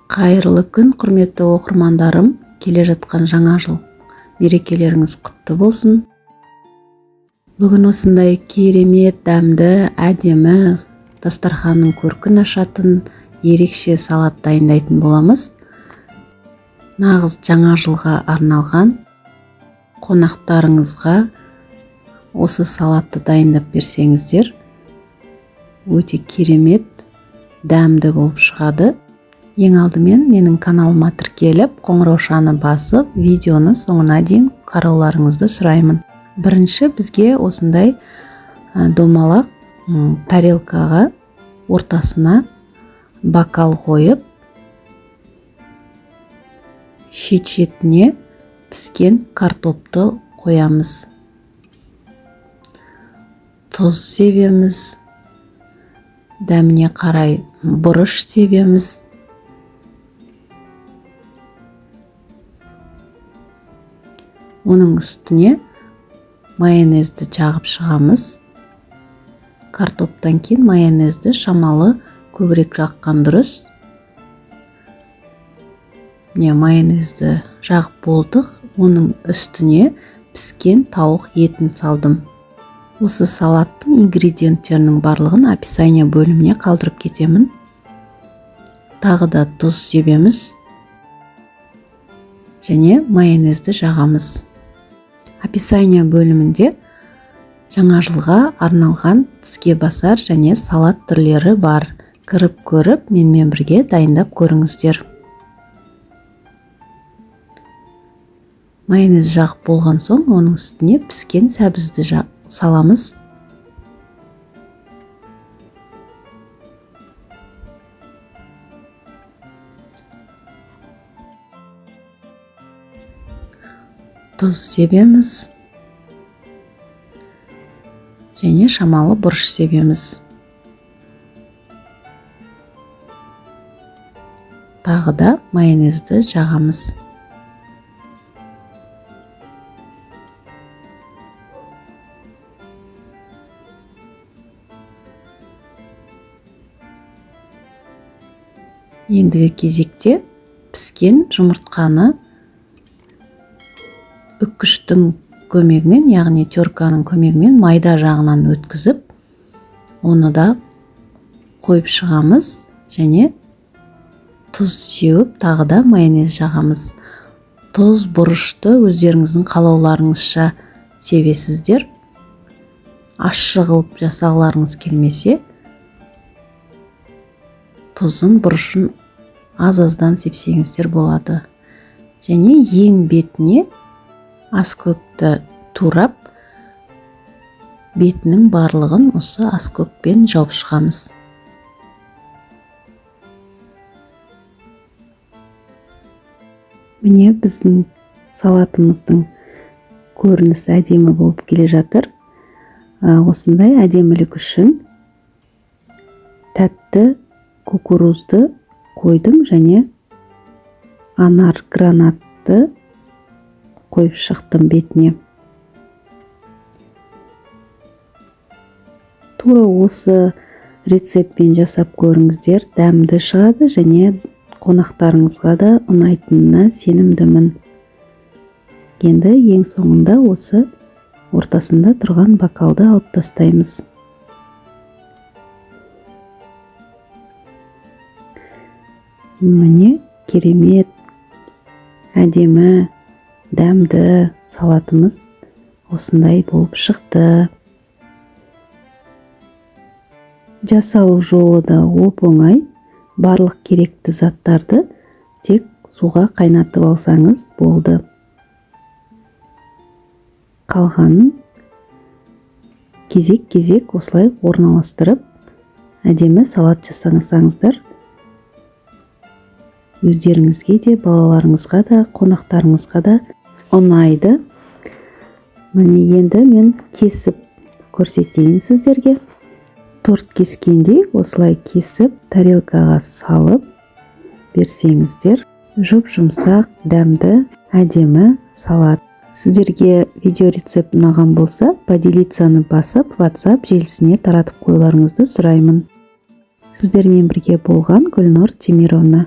Қайырлы күн, құрметті оқырмандарым. Келе жатқан жаңа жыл мерекелеріңіз құтты болсын. Бүгін осындай керемет, дәмді, әдемі, дастарханның көркін ашатын ерекше салат дайындайтын боламыз. Нағыз жаңа жылға арналған қонақтарыңызға осы салатты дайындап берсеңіздер, өте керемет, дәмді болып шығады. Ең алдымен менің каналыма тіркеліп, қоңыраушаны басып, видеоны соңына дейін қарауларыңызды сұраймын. Бірінші бізге осындай домалақ тарелкаға ортасына бокал қойып, шет-шетіне піскен картопты қоямыз. Тұз себеміз, дәміне қарай бұрыш себеміз. Оның үстіне майонезді жағып шығамыз. Картоптан кейін майонезді шамалы көбірек жаққан дұрыс. Майонезді жағып болдық. Оның үстіне піскен тауық етін салдым. Осы салаттың ингредиенттерінің барлығын описание бөліміне қалдырып кетемін. Тағы да тұз себеміз және майонезді жағамыз. Описание бөлімінде жаңа жылға арналған тіске басар және салат түрлері бар. Кіріп көріп, менімен бірге дайындап көріңіздер. Майонез жағып болған соң, оның үстіне піскен сәбізді саламыз. Тұз себеміз және шамалы бұрыш себеміз. Тағы да майонезді жағамыз. Ендігі кезекте піскен жұмыртқаны үккіштің көмегімен, яғни терканың көмегімен майда жағынан өткізіп, оны да қойып шығамыз және тұз сеуіп, тағы да майонез жағамыз. Тұз, бұрышты өздеріңіздің қалауларыңызша себесіздер. Ащы қылып жасағыларыңыз келмесе, тұзын, бұрышын аз-аздан сепсеңіздер болады. Және ең бетіне аскөкті турап, бетінің барлығын осы аскөкпен жауып шығамыз. Міне біздің салатымыздың көрінісі әдемі болып келе жатыр. Осындай әдемілік үшін тәтті кукурузды қойдым және анар гранатты қойып шықтым бетіне. Тура осы рецептпен жасап көріңіздер, дәмді шығады және қонақтарыңызға да ұнайтынына сенімдімін. Енді ең соңында осы ортасында тұрған бокалды алып тастаймыз. Міне керемет, әдемі, дәмді салатымыз осындай болып шықты. Жасалу жолы да оп-оңай. Барлық керекті заттарды тек суға қайнатып алсаңыз болды. Қалғанын кезек-кезек осылай орналастырып, әдемі салат жасаңыздар. Өздеріңізге де, балаларыңызға да, қонақтарыңызға да ұнайды. Міне енді мен кесіп көрсетейін сіздерге. Торт кескендей осылай кесіп, тарелкаға салып берсеңіздер, жұп-жұмсақ, дәмді, әдемі салат. Сіздерге видео рецепт ұнаған болса, поделицаны басып, WhatsApp желісіне таратып қоюларыңызды сұраймын. Сіздермен бірге болған Гүлнұр Темировна.